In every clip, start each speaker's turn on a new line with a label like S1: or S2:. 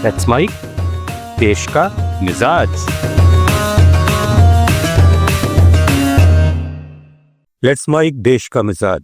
S1: Let's mic देश का मिजाज। लेट्स माइक देश का मिजाज।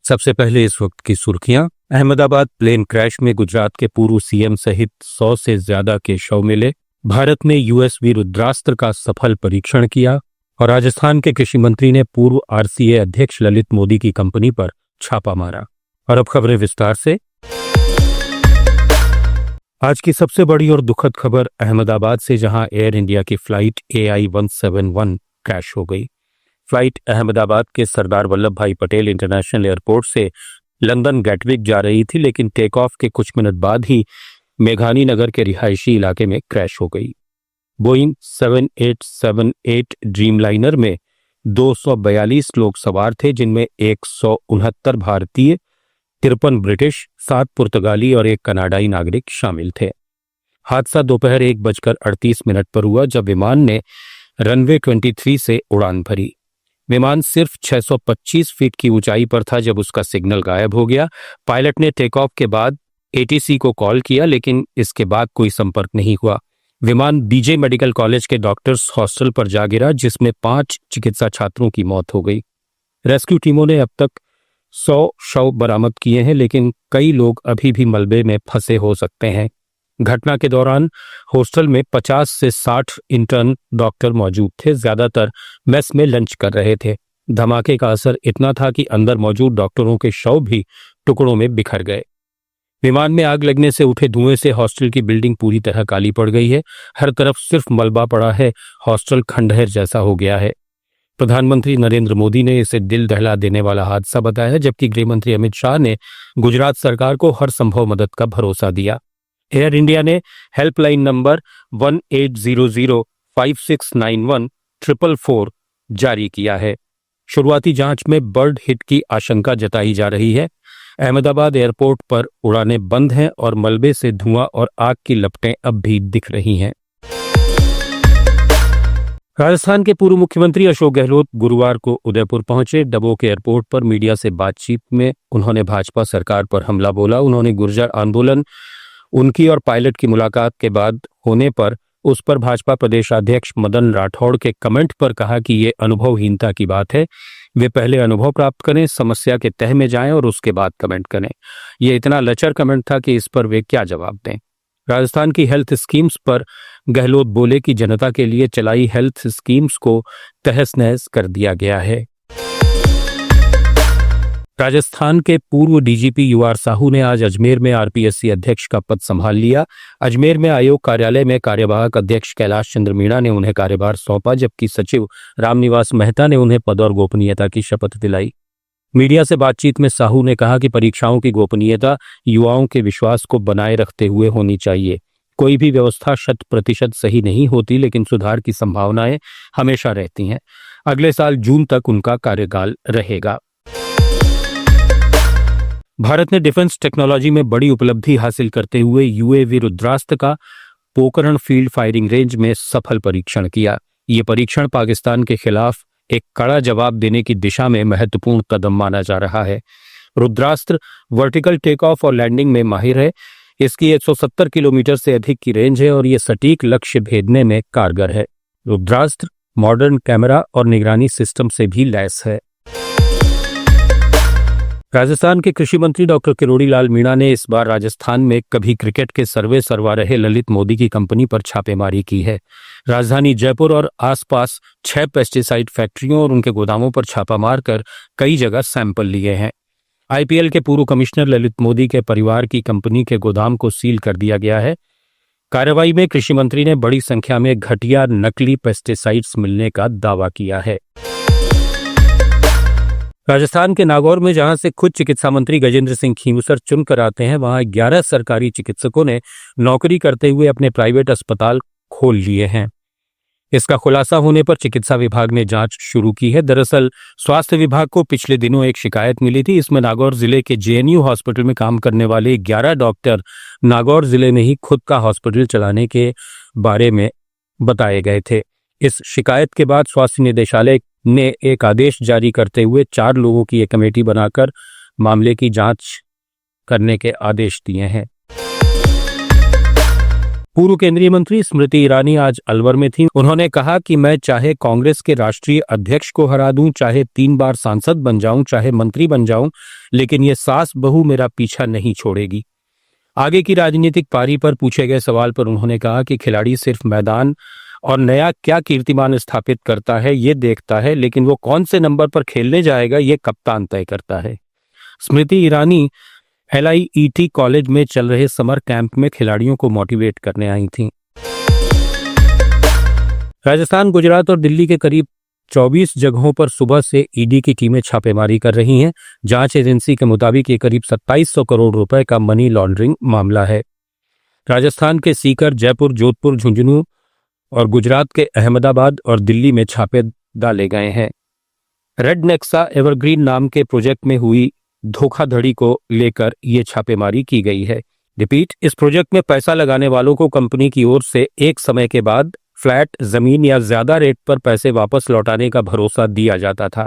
S1: सबसे पहले इस वक्त की सुर्खियां। अहमदाबाद प्लेन क्रैश में गुजरात के पूर्व सीएम सहित 100 से ज्यादा के शव मिले। भारत ने यूएसवी रुद्रास्त्र का सफल परीक्षण किया और राजस्थान के कृषि मंत्री ने पूर्व आरसीए अध्यक्ष ललित मोदी की कंपनी पर छापा मारा। और अब खबरें विस्तार से। आज की सबसे बड़ी और दुखद खबर अहमदाबाद से, जहां एयर इंडिया की फ्लाइट AI-171 क्रैश हो गई। फ्लाइट अहमदाबाद के सरदार वल्लभ भाई पटेल इंटरनेशनल एयरपोर्ट से लंदन गैटविक जा रही थी, लेकिन टेक ऑफ के कुछ मिनट बाद ही मेघानी नगर के रिहायशी इलाके में क्रैश हो गई। बोइंग 7878 ड्रीमलाइनर में 242 लोग सवार थे, जिनमें 169 भारतीय, 53 ब्रिटिश, 7 पुर्तगाली और 1 कनाडाई नागरिक शामिल थे। हादसा दोपहर 1:38 पर हुआ, जब विमान ने रनवे 23 से उड़ान भरी। विमान सिर्फ 625 फीट की ऊंचाई पर था जब उसका सिग्नल गायब हो गया। पायलट ने टेक ऑफ के बाद ATC को कॉल किया, लेकिन इसके बाद कोई संपर्क नहीं हुआ। विमान BJ मेडिकल कॉलेज के डॉक्टर्स हॉस्टल पर जा गिरा, जिसमें 5 चिकित्सा छात्रों की मौत हो गई। रेस्क्यू टीमों ने अब तक 100 शव बरामद किए हैं, लेकिन कई लोग अभी भी मलबे में फंसे हो सकते हैं। घटना के दौरान हॉस्टल में 50 से 60 इंटर्न डॉक्टर मौजूद थे। ज्यादातर मेस में लंच कर रहे थे। धमाके का असर इतना था कि अंदर मौजूद डॉक्टरों के शव भी टुकड़ों में बिखर गए। विमान में आग लगने से उठे धुएं से हॉस्टल की बिल्डिंग पूरी तरह काली पड़ गई है। हर तरफ सिर्फ मलबा पड़ा है। हॉस्टल खंडहर जैसा हो गया है। प्रधानमंत्री नरेंद्र मोदी ने इसे दिल दहला देने वाला हादसा बताया, जबकि गृहमंत्री अमित शाह ने गुजरात सरकार को हर संभव मदद का भरोसा दिया। एयर इंडिया ने हेल्पलाइन नंबर 1800-5691-444 जारी किया है। शुरुआती जांच में बर्ड हिट की आशंका जताई जा रही है। अहमदाबाद एयरपोर्ट पर उड़ानें बंद हैं और मलबे से धुआं और आग की लपटें अब भी दिख रही हैं। राजस्थान के पूर्व मुख्यमंत्री अशोक गहलोत गुरुवार को उदयपुर पहुंचे। डबोक एयरपोर्ट पर मीडिया से बातचीत में उन्होंने भाजपा सरकार पर हमला बोला। उन्होंने गुर्जर आंदोलन, उनकी और पायलट की मुलाकात के बाद होने पर उस पर भाजपा प्रदेशाध्यक्ष मदन राठौड़ के कमेंट पर कहा कि ये अनुभवहीनता की बात है। वे पहले अनुभव प्राप्त करें, समस्या के तह में जाएं और उसके बाद कमेंट करें। ये इतना लचर कमेंट था कि इस पर वे क्या जवाब दें। राजस्थान की हेल्थ स्कीम्स पर गहलोत बोले कि जनता के लिए चलाई हेल्थ स्कीम्स को तहस नहस कर दिया गया है। राजस्थान के पूर्व DGP UR साहू ने आज अजमेर में RPSC अध्यक्ष का पद संभाल लिया। अजमेर में आयोग कार्यालय में कार्यवाहक अध्यक्ष कैलाश चंद्र मीणा ने उन्हें कार्यभार सौंपा, जबकि सचिव रामनिवास मेहता ने उन्हें पद और गोपनीयता की शपथ दिलाई। मीडिया से बातचीत में साहू ने कहा कि परीक्षाओं की गोपनीयता युवाओं के विश्वास को बनाए रखते हुए होनी चाहिए। कोई भी व्यवस्था 100% सही नहीं होती, लेकिन सुधार की संभावनाएं हमेशा रहती हैं। अगले साल जून तक उनका कार्यकाल रहेगा। भारत ने डिफेंस टेक्नोलॉजी में बड़ी उपलब्धि हासिल करते हुए UAV रुद्रास्त्र का पोखरण फील्ड फायरिंग रेंज में सफल परीक्षण किया। ये परीक्षण पाकिस्तान के खिलाफ एक कड़ा जवाब देने की दिशा में महत्वपूर्ण कदम माना जा रहा है। रुद्रास्त्र वर्टिकल टेक ऑफ और लैंडिंग में माहिर है। इसकी 170 किलोमीटर से अधिक की रेंज है और ये सटीक लक्ष्य भेदने में कारगर है। रुद्रास्त्र मॉडर्न कैमरा और निगरानी सिस्टम से भी लैस है। राजस्थान के कृषि मंत्री डॉक्टर किरोड़ी लाल मीणा ने इस बार राजस्थान में कभी क्रिकेट के सर्वे सरवा रहे ललित मोदी की कंपनी पर छापेमारी की है। राजधानी जयपुर और आसपास 6 पेस्टिसाइड फैक्ट्रियों और उनके गोदामों पर छापा मारकर कई जगह सैंपल लिए हैं। IPL के पूर्व कमिश्नर ललित मोदी के परिवार की कंपनी के गोदाम को सील कर दिया गया है। कार्रवाई में कृषि मंत्री ने बड़ी संख्या में घटिया नकली पेस्टिसाइड्स मिलने का दावा किया है। राजस्थान के नागौर में, जहां से खुद चिकित्सा मंत्री गजेंद्र सिंह खींवसर चुनकर आते हैं, वहां 11 सरकारी चिकित्सकों ने नौकरी करते हुए अपने प्राइवेट अस्पताल खोल लिए हैं। इसका खुलासा होने पर चिकित्सा विभाग ने जांच शुरू की है। दरअसल स्वास्थ्य विभाग को पिछले दिनों एक शिकायत मिली थी। इसमें नागौर जिले के JNU हॉस्पिटल में काम करने वाले 11 डॉक्टर नागौर जिले में ही खुद का हॉस्पिटल चलाने के बारे में बताए गए थे। इस शिकायत के बाद स्वास्थ्य निदेशालय ने एक आदेश जारी करते हुए 4 लोगों की एक कमेटी बनाकर मामले की जांच करने के आदेश दिए हैं। पूर्व केंद्रीय मंत्री स्मृति ईरानी आज अलवर में थी। उन्होंने कहा कि मैं चाहे कांग्रेस के राष्ट्रीय अध्यक्ष को हरा दूं, चाहे 3 बार सांसद बन जाऊं, चाहे मंत्री बन जाऊं, लेकिन ये सास बहू मेरा पीछा नहीं छोड़ेगी। आगे की राजनीतिक पारी पर पूछे गए सवाल पर उन्होंने कहा कि खिलाड़ी सिर्फ मैदान और नया क्या कीर्तिमान स्थापित करता है ये देखता है, लेकिन वो कौन से नंबर पर खेलने जाएगा ये कप्तान तय करता है। स्मृति ईरानी LIET कॉलेज में चल रहे समर कैंप में खिलाड़ियों को मोटिवेट करने आई थीं। राजस्थान, गुजरात और दिल्ली के करीब 24 जगहों पर सुबह से ईडी की टीमें छापेमारी कर रही हैं। जांच एजेंसी के मुताबिक ये करीब 2700 करोड़ रुपए का मनी लॉन्ड्रिंग मामला है। राजस्थान के सीकर, जयपुर, जोधपुर, झुंझुनू और गुजरात के अहमदाबाद और दिल्ली में छापे डाले गए हैं। रेड नेक्सा एवरग्रीन नाम के प्रोजेक्ट में हुई धोखाधड़ी को लेकर ये छापेमारी की गई है। रिपीट, इस प्रोजेक्ट में पैसा लगाने वालों को कंपनी की ओर से एक समय के बाद फ्लैट, जमीन या ज्यादा रेट पर पैसे वापस लौटाने का भरोसा दिया जाता था।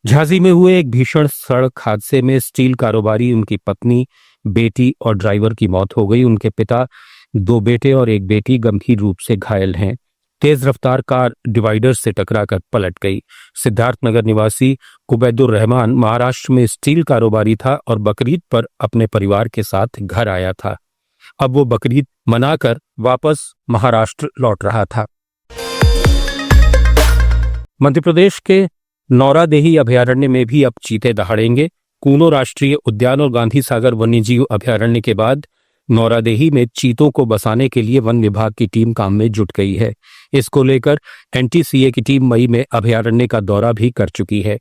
S1: झांसी में हुए एक भीषण सड़क हादसे में स्टील कारोबारी, उनकी पत्नी, बेटी और ड्राइवर की मौत हो गई। उनके पिता, 2 बेटे और 1 बेटी गंभीर रूप से घायल हैं। तेज रफ्तार कार डिवाइडर से टकराकर पलट गई। सिद्धार्थनगर निवासी कुबैदुर रहमान महाराष्ट्र में स्टील कारोबारी था और बकरीद पर अपने परिवार के साथ घर आया था। अब वो बकरीद मनाकर वापस महाराष्ट्र लौट रहा था। मध्य प्रदेश के नौरादेही अभयारण्य में भी अब चीते दहाड़ेंगे। कूनो राष्ट्रीय उद्यान और गांधी सागर वन्यजीव अभयारण्य के बाद नौरादेही में चीतों को बसाने के लिए वन विभाग की टीम काम में जुट गई है। इसको लेकर NTCA की टीम मई में अभयारण्य का दौरा भी कर चुकी है।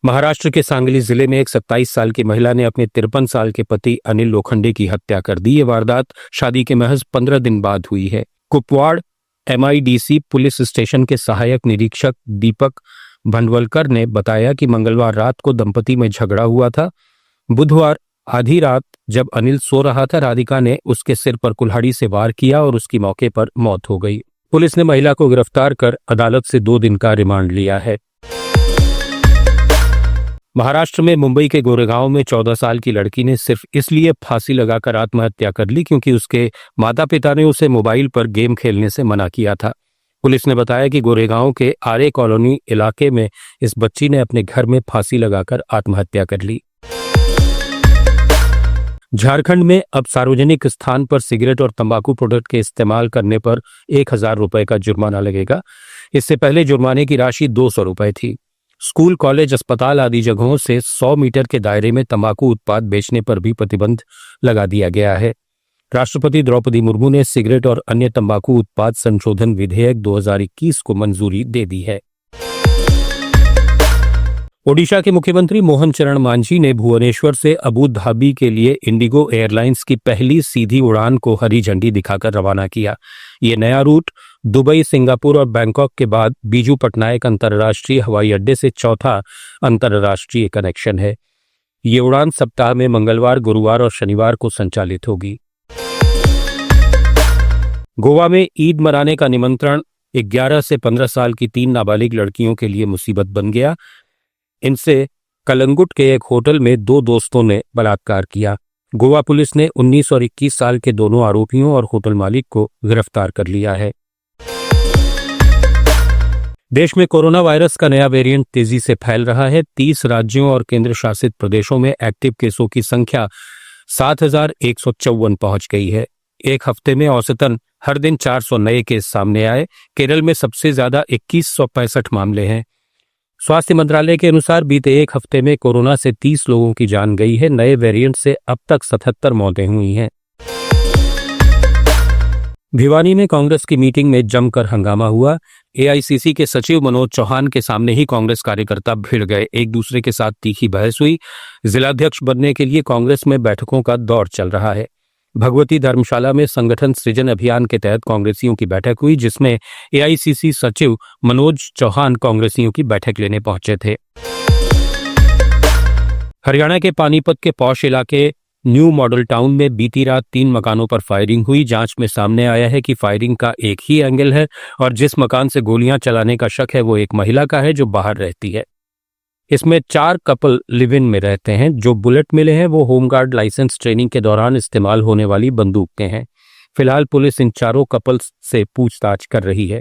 S1: महाराष्ट्र के सांगली जिले में एक 27 साल की महिला ने अपने 53 साल के पति अनिल लोखंडे की हत्या कर दी। ये वारदात शादी के महज 15 दिन बाद हुई है। कुपवाड़ MIDC पुलिस स्टेशन के सहायक निरीक्षक दीपक भंडवलकर ने बताया कि मंगलवार रात को दंपति में झगड़ा हुआ था। बुधवार आधी रात जब अनिल सो रहा था, राधिका ने उसके सिर पर कुल्हाड़ी से वार किया और उसकी मौके पर मौत हो गई। पुलिस ने महिला को गिरफ्तार कर अदालत से 2 दिन का रिमांड लिया है। महाराष्ट्र में मुंबई के गोरेगांव में 14 साल की लड़की ने सिर्फ इसलिए फांसी लगाकर आत्महत्या कर ली क्योंकि उसके माता पिता ने उसे मोबाइल पर गेम खेलने से मना किया था। पुलिस ने बताया कि गोरेगांव के आरे कॉलोनी इलाके में इस बच्ची ने अपने घर में फांसी लगाकर आत्महत्या कर ली। झारखंड में अब सार्वजनिक स्थान पर सिगरेट और तंबाकू प्रोडक्ट के इस्तेमाल करने पर 1000 रुपए का जुर्माना लगेगा। इससे पहले जुर्माने की राशि 200 रुपए थी। स्कूल, कॉलेज, अस्पताल आदि जगहों से 100 मीटर के दायरे में तंबाकू उत्पाद बेचने पर भी प्रतिबंध लगा दिया गया है। राष्ट्रपति द्रौपदी मुर्मू ने सिगरेट और अन्य तंबाकू उत्पाद संशोधन विधेयक 2021 को मंजूरी दे दी है। ओडिशा के मुख्यमंत्री मोहन चरण मांझी ने भुवनेश्वर से अबू धाबी के लिए इंडिगो एयरलाइंस की पहली सीधी उड़ान को हरी झंडी दिखाकर रवाना किया। ये नया रूट दुबई, सिंगापुर और बैंकॉक के बाद बीजू पटनायक अंतर्राष्ट्रीय हवाई अड्डे से चौथा अंतर्राष्ट्रीय कनेक्शन है। ये उड़ान सप्ताह में मंगलवार, गुरुवार और शनिवार को संचालित होगी। गोवा में ईद मनाने का निमंत्रण 11 से 15 साल की 3 नाबालिग लड़कियों के लिए मुसीबत बन गया। इनसे कलंगुट के एक होटल में 2 दोस्तों ने बलात्कार किया। गोवा पुलिस ने 19 और 21 साल के दोनों आरोपियों और होटल मालिक को गिरफ्तार कर लिया है। देश में कोरोना वायरस का नया वेरिएंट तेजी से फैल रहा है। 30 राज्यों और केंद्र शासित प्रदेशों में एक्टिव केसों की संख्या 7154 पहुंच गई है। एक हफ्ते में औसतन हर दिन 400 नए केस सामने आए। केरल में सबसे ज्यादा 2165 मामले हैं। स्वास्थ्य मंत्रालय के अनुसार बीते एक हफ्ते में कोरोना से 30 लोगों की जान गई है। नए वेरिएंट से अब तक 77 मौतें हुई हैं। भिवानी में कांग्रेस की मीटिंग में जमकर हंगामा हुआ। AICC के सचिव मनोज चौहान के सामने ही कांग्रेस कार्यकर्ता भिड़ गए। एक दूसरे के साथ तीखी बहस हुई। जिलाध्यक्ष बनने के लिए कांग्रेस में बैठकों का दौर चल रहा है। भगवती धर्मशाला में संगठन सृजन अभियान के तहत कांग्रेसियों की बैठक हुई, जिसमें AICC सचिव मनोज चौहान कांग्रेसियों की बैठक लेने पहुंचे थे। हरियाणा के पानीपत के पौष इलाके न्यू मॉडल टाउन में बीती रात 3 मकानों पर फायरिंग हुई। जांच में सामने आया है कि फायरिंग का एक ही एंगल है और जिस मकान से गोलियां चलाने का शक है वो एक महिला का है जो बाहर रहती है। इसमें 4 कपल लिव इन में रहते हैं। जो बुलेट मिले हैं वो होमगार्ड लाइसेंस ट्रेनिंग के दौरान इस्तेमाल होने वाली बंदूक के हैं। फिलहाल पुलिस इन चारों कपल्स से पूछताछ कर रही है।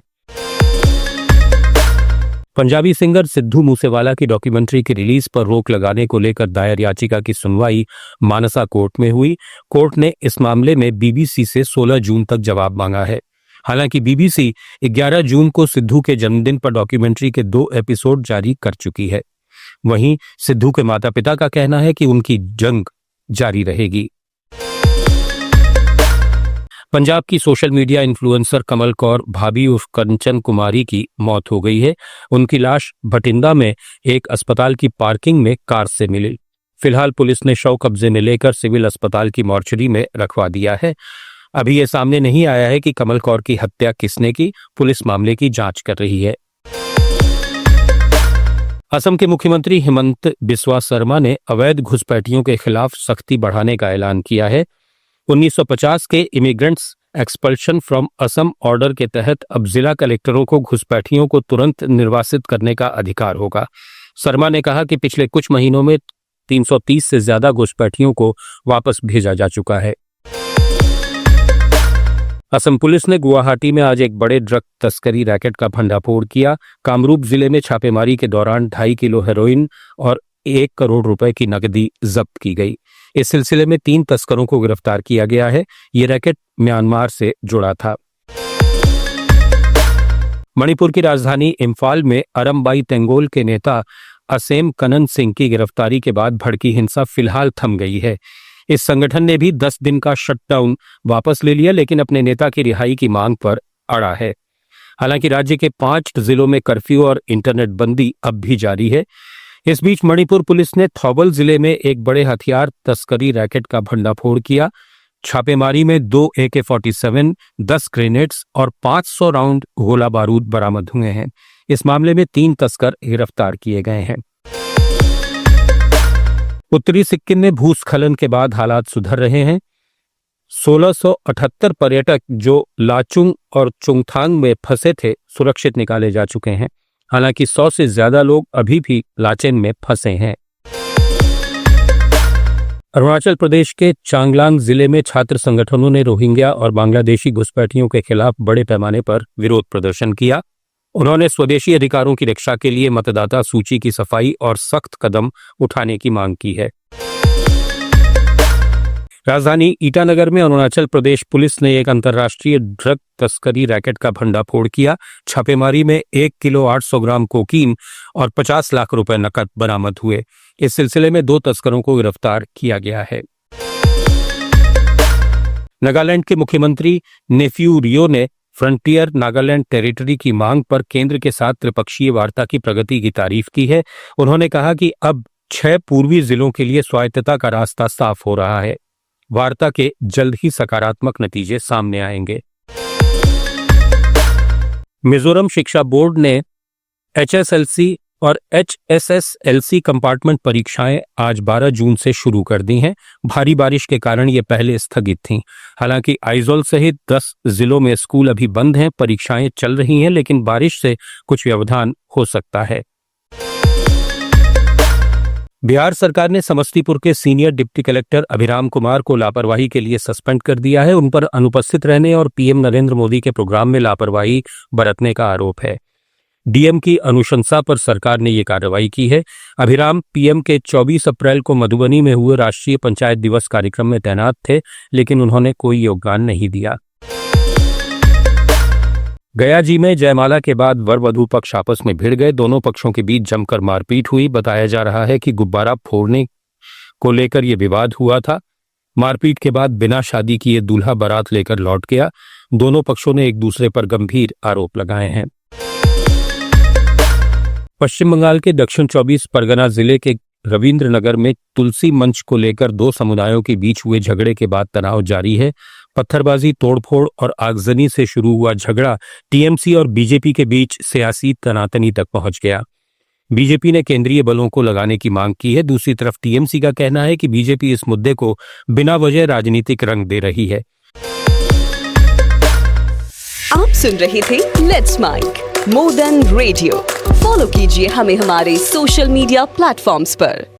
S1: पंजाबी सिंगर सिद्धू मूसेवाला की डॉक्यूमेंट्री की रिलीज पर रोक लगाने को लेकर दायर याचिका की सुनवाई मानसा कोर्ट में हुई। कोर्ट ने इस मामले में बीबीसी से 16 जून तक जवाब मांगा है। हालांकि बीबीसी 11 जून को सिद्धू के जन्मदिन पर डॉक्यूमेंट्री के 2 एपिसोड जारी कर चुकी है। वहीं सिद्धू के माता पिता का कहना है कि उनकी जंग जारी रहेगी। पंजाब की सोशल मीडिया इन्फ्लुएंसर कमल कौर भाभी उर्फ कंचन कुमारी की मौत हो गई है। उनकी लाश भटिंडा में एक अस्पताल की पार्किंग में कार से मिली। फिलहाल पुलिस ने शव कब्जे में लेकर सिविल अस्पताल की मॉर्चरी में रखवा दिया है। अभी यह सामने नहीं आया है कि कमल कौर की हत्या किसने की। पुलिस मामले की जांच कर रही है। असम के मुख्यमंत्री हिमंत बिस्वा शर्मा ने अवैध घुसपैठियों के खिलाफ सख्ती बढ़ाने का ऐलान किया है। 1950 के immigrants expulsion from Assam order के तहत अब जिला कलेक्टरों को घुसपैठियों को तुरंत निर्वासित करने का अधिकार होगा। शर्मा ने कहा कि पिछले कुछ महीनों में 330 से ज्यादा घुसपैठियों को वापस भेजा जा चुका है। असम पुलिस ने गुवाहाटी में आज एक बड़े ड्रग तस्करी रैकेट का भंडाफोड़ किया। कामरूप जिले में छापेमारी के दौरान 2.5 किलो हेरोइन और 1 करोड़ रुपए की नकदी जब्त की गई। इस सिलसिले में 3 तस्करों को गिरफ्तार किया गया है। ये रैकेट म्यांमार से जुड़ा था। मणिपुर की राजधानी इम्फाल में अरमबाई तेंगोल के नेता असेम कनन सिंह की गिरफ्तारी के बाद भड़की हिंसा फिलहाल थम गई है। इस संगठन ने भी 10 दिन का शटडाउन वापस ले लिया, लेकिन अपने नेता की रिहाई की मांग पर अड़ा है। हालांकि राज्य के 5 जिलों में कर्फ्यू और इंटरनेट बंदी अब भी जारी है। इस बीच मणिपुर पुलिस ने थौबल जिले में एक बड़े हथियार तस्करी रैकेट का भंडाफोड़ किया। छापेमारी में 2 AK-47, 10 ग्रेनेड्स और 500 राउंड गोला बारूद बरामद हुए हैं। इस मामले में 3 तस्कर गिरफ्तार किए गए हैं। उत्तरी सिक्किम में भूस्खलन के बाद हालात सुधर रहे हैं। 1678 पर्यटक जो लाचुंग और चुंगथांग में फंसे थे सुरक्षित निकाले जा चुके हैं। हालांकि 100 से ज्यादा लोग अभी भी लाचेन में फंसे हैं। अरुणाचल प्रदेश के चांगलांग जिले में छात्र संगठनों ने रोहिंग्या और बांग्लादेशी घुसपैठियों के खिलाफ बड़े पैमाने पर विरोध प्रदर्शन किया। उन्होंने स्वदेशी अधिकारों की रक्षा के लिए मतदाता सूची की सफाई और सख्त कदम उठाने की मांग की है। राजधानी ईटानगर में अरुणाचल प्रदेश पुलिस ने एक अंतर्राष्ट्रीय ड्रग तस्करी रैकेट का भंडाफोड़ किया। छापेमारी में 1 किलो 800 ग्राम कोकीन और 50 लाख रुपए नकद बरामद हुए। इस सिलसिले में 2 तस्करों को गिरफ्तार किया गया है। नागालैंड के मुख्यमंत्री नेफ्यू रियो ने फ्रंटियर नागालैंड टेरिटरी की मांग पर केंद्र के साथ त्रिपक्षीय वार्ता की प्रगति की तारीफ की है। उन्होंने कहा कि अब 6 पूर्वी जिलों के लिए स्वायत्तता का रास्ता साफ हो रहा है। वार्ता के जल्द ही सकारात्मक नतीजे सामने आएंगे। मिजोरम शिक्षा बोर्ड ने HSLC और HSSLC कंपार्टमेंट परीक्षाएं आज 12 जून से शुरू कर दी हैं। भारी बारिश के कारण ये पहले स्थगित थीं। हालांकि आइजोल सहित 10 जिलों में स्कूल अभी बंद हैं। परीक्षाएं चल रही हैं, लेकिन बारिश से कुछ व्यवधान हो सकता है। बिहार सरकार ने समस्तीपुर के सीनियर डिप्टी कलेक्टर अभिराम कुमार को लापरवाही के लिए सस्पेंड कर दिया है। उन पर अनुपस्थित रहने और पीएम नरेंद्र मोदी के प्रोग्राम में लापरवाही बरतने का आरोप है। डीएम की अनुशंसा पर सरकार ने ये कार्रवाई की है। अभिराम पीएम के 24 अप्रैल को मधुबनी में हुए राष्ट्रीय पंचायत दिवस कार्यक्रम में तैनात थे, लेकिन उन्होंने कोई योगदान नहीं दिया। गया जी में जयमाला के बाद वर वधू पक्ष आपस में भिड़ गए। दोनों पक्षों के बीच जमकर मारपीट हुई। बताया जा रहा है कि गुब्बारा फोड़ने को लेकर यह विवाद हुआ था। मारपीट के बाद बिना शादी किए दूल्हा बारात लेकर लौट गया। दोनों पक्षों ने एक दूसरे पर गंभीर आरोप लगाए हैं। पश्चिम बंगाल के दक्षिण 24 परगना जिले के रविंद्रनगर में तुलसी मंच को लेकर 2 समुदायों के बीच हुए झगड़े के बाद तनाव जारी है। पत्थरबाजी, तोड़फोड़ और आगजनी से शुरू हुआ झगड़ा टीएमसी और बीजेपी के बीच सियासी तनातनी तक पहुंच गया। बीजेपी ने केंद्रीय बलों को लगाने की मांग की है। दूसरी तरफ टीएमसी का कहना है कि बीजेपी इस मुद्दे को बिना वजह राजनीतिक रंग दे रही है।
S2: आप सुन रहे थे let's mic. More than radio. Follow कीजिए हमें हमारे सोशल मीडिया प्लेटफॉर्म्स पर।